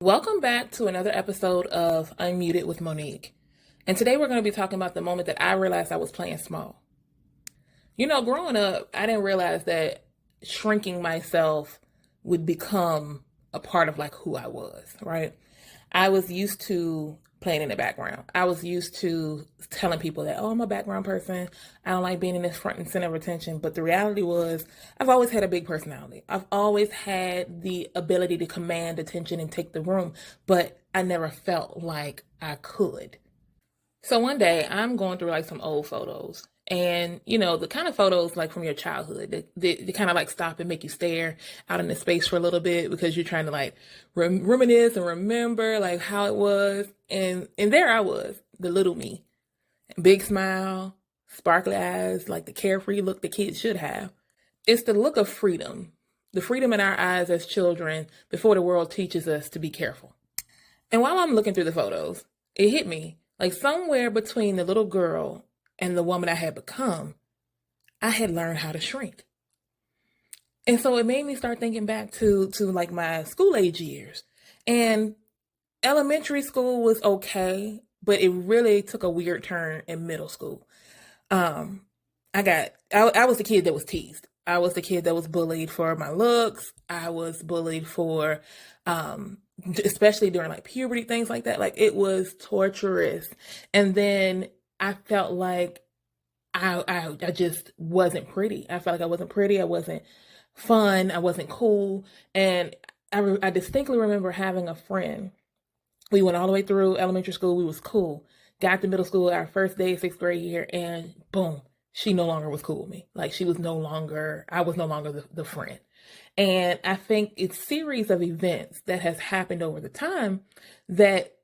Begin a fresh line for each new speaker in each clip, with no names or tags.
Welcome back to another episode of Unmuted with Monique. And today we're going to be talking about the moment that I realized I was playing small. You know, growing up, I didn't realize that shrinking myself would become a part of like who I was, right? I was used to playing in the background. I was used to telling people that, oh, I'm a background person. I don't like being in this front and center of attention. But the reality was, I've always had a big personality. I've always had the ability to command attention and take the room, but I never felt like I could. So one day I'm going through like some old photos, and you know, the kind of photos like from your childhood, they kind of like stop and make you stare out into space for a little bit because you're trying to like reminisce and remember like how it was. And there I was, the little me, big smile, sparkly eyes, like the carefree look the kids should have. It's the look of freedom, the freedom in our eyes as children before the world teaches us to be careful. And while I'm looking through the photos, it hit me like somewhere between the little girl and the woman I had become, I had learned how to shrink. And so it made me start thinking back to like my school age years. And elementary school was okay, but it really took a weird turn in middle school. I was the kid that was teased. I was the kid that was bullied for my looks. I was bullied for, especially during like puberty, things like that. Like it was torturous. And then I felt like I just wasn't pretty. I felt like I wasn't pretty. I wasn't fun. I wasn't cool. And I distinctly remember having a friend. We went all the way through elementary school. We was cool. Got to middle school, our first day, 6th grade year, and boom, she no longer was cool with me. Like I was no longer the friend. And I think it's a series of events that has happened over the time that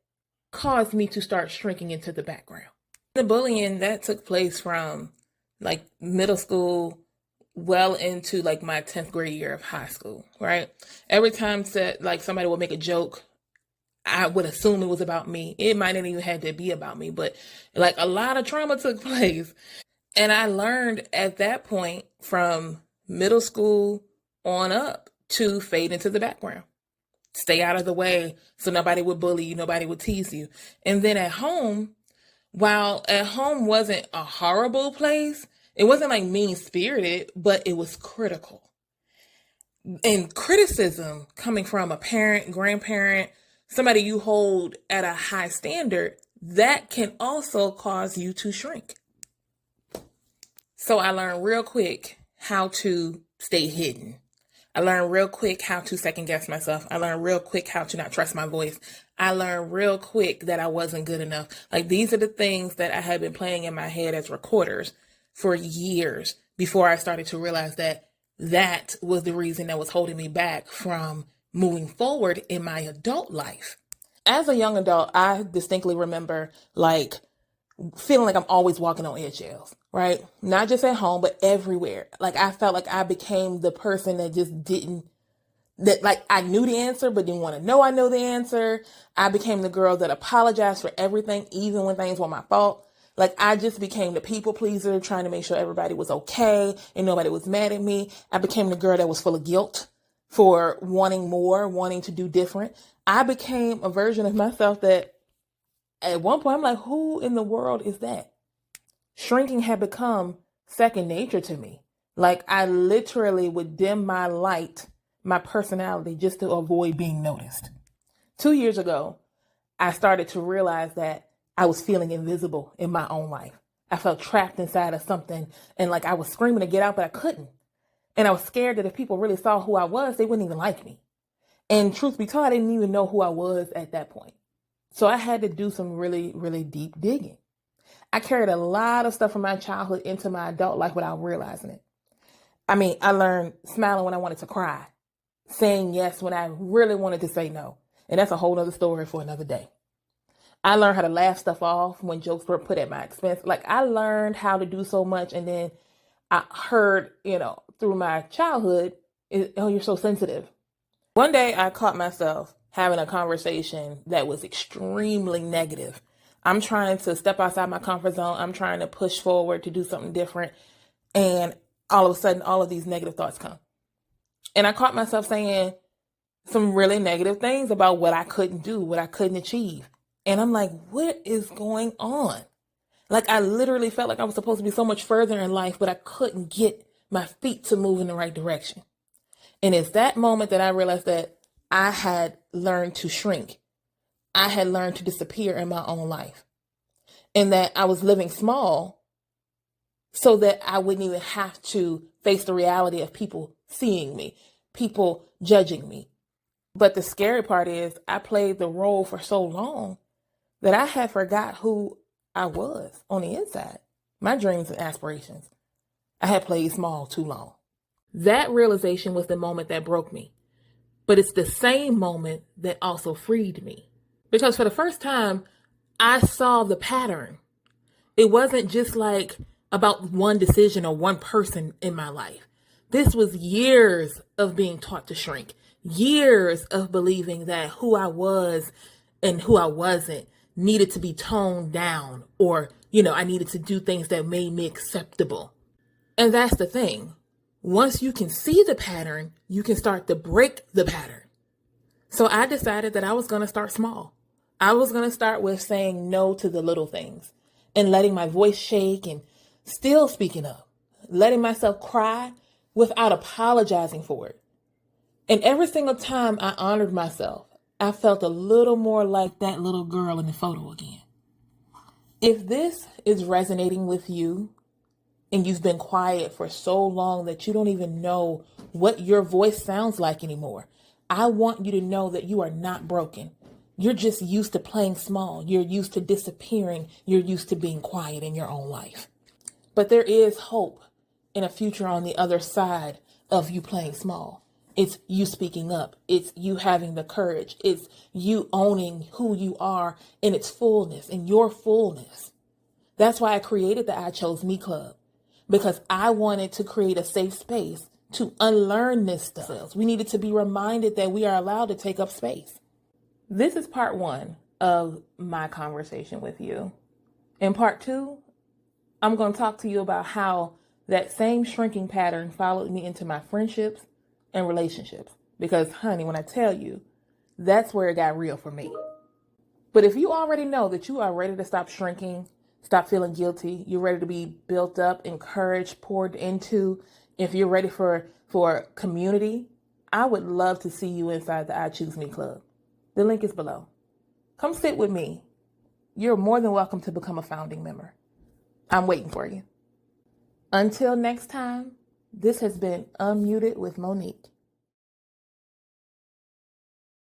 caused me to start shrinking into the background. The bullying that took place from like middle school well into like my 10th grade year of high school, right? Every time like somebody would make a joke, I would assume it was about me. It might not even had to be about me, but like a lot of trauma took place. And I learned at that point from middle school on up to fade into the background. Stay out of the way so nobody would bully you, nobody would tease you. And then at home, while at home wasn't a horrible place, it wasn't like mean-spirited, but it was critical. And criticism coming from a parent, grandparent, somebody you hold at a high standard, that can also cause you to shrink. So I learned real quick how to stay hidden. I learned real quick how to second guess myself. I learned real quick how to not trust my voice. I learned real quick that I wasn't good enough. Like these are the things that I had been playing in my head as recorders for years before I started to realize that that was the reason that was holding me back from moving forward in my adult life. As a young adult, I distinctly remember like feeling like I'm always walking on eggshells, right? Not just at home, but everywhere. Like I felt like I became the person that just that like I knew the answer, but didn't want to know I know the answer. I became the girl that apologized for everything, even when things were my fault. Like I just became the people pleaser, trying to make sure everybody was okay and nobody was mad at me. I became the girl that was full of guilt for wanting more, wanting to do different. I became a version of myself that at one point I'm like, who in the world is that? Shrinking had become second nature to me. Like I literally would dim my light, my personality, just to avoid being noticed. 2 years ago, I started to realize that I was feeling invisible in my own life. I felt trapped inside of something and like I was screaming to get out, but I couldn't. And I was scared that if people really saw who I was, they wouldn't even like me. And truth be told, I didn't even know who I was at that point. So I had to do some really, really deep digging. I carried a lot of stuff from my childhood into my adult life without realizing it. I mean, I learned smiling when I wanted to cry, saying yes when I really wanted to say no. And that's a whole other story for another day. I learned how to laugh stuff off when jokes were put at my expense. Like I learned how to do so much. And then I heard, through my childhood, oh, you're so sensitive. One day I caught myself having a conversation that was extremely negative. I'm trying to step outside my comfort zone. I'm trying to push forward to do something different. And all of a sudden, all of these negative thoughts come. And I caught myself saying, some really negative things about what I couldn't do, what I couldn't achieve. And I'm like, what is going on? Like, I literally felt like I was supposed to be so much further in life, but I couldn't get my feet to move in the right direction. And it's that moment that I realized that I had learned to shrink. I had learned to disappear in my own life. And that I was living small so that I wouldn't even have to face the reality of people seeing me, people judging me. But the scary part is I played the role for so long that I had forgot who I was on the inside, my dreams and aspirations. I had played small too long. That realization was the moment that broke me. But it's the same moment that also freed me. Because for the first time, I saw the pattern. It wasn't just like about one decision or one person in my life. This was years of being taught to shrink, years of believing that who I was and who I wasn't needed to be toned down, or, I needed to do things that made me acceptable. And that's the thing. Once you can see the pattern, you can start to break the pattern. So I decided that I was going to start small. I was going to start with saying no to the little things and letting my voice shake and still speaking up, letting myself cry without apologizing for it. And every single time I honored myself, I felt a little more like that little girl in the photo again. If this is resonating with you and you've been quiet for so long that you don't even know what your voice sounds like anymore, I want you to know that you are not broken. You're just used to playing small. You're used to disappearing. You're used to being quiet in your own life. But there is hope in a future on the other side of you playing small. It's you speaking up. It's you having the courage. It's you owning who you are in its fullness, in your fullness. That's why I created the I Chose Me Club, because I wanted to create a safe space to unlearn this stuff. We needed to be reminded that we are allowed to take up space. This is part 1 of my conversation with you. In part 2, I'm going to talk to you about how that same shrinking pattern followed me into my friendships and relationships. Because, honey, when I tell you, that's where it got real for me. But if you already know that you are ready to stop shrinking, stop feeling guilty, you're ready to be built up, encouraged, poured into, if you're ready for community, I would love to see you inside the I Choose Me Club. The link is below. Come sit with me. You're more than welcome to become a founding member. I'm waiting for you. Until next time, this has been Unmuted with Monique.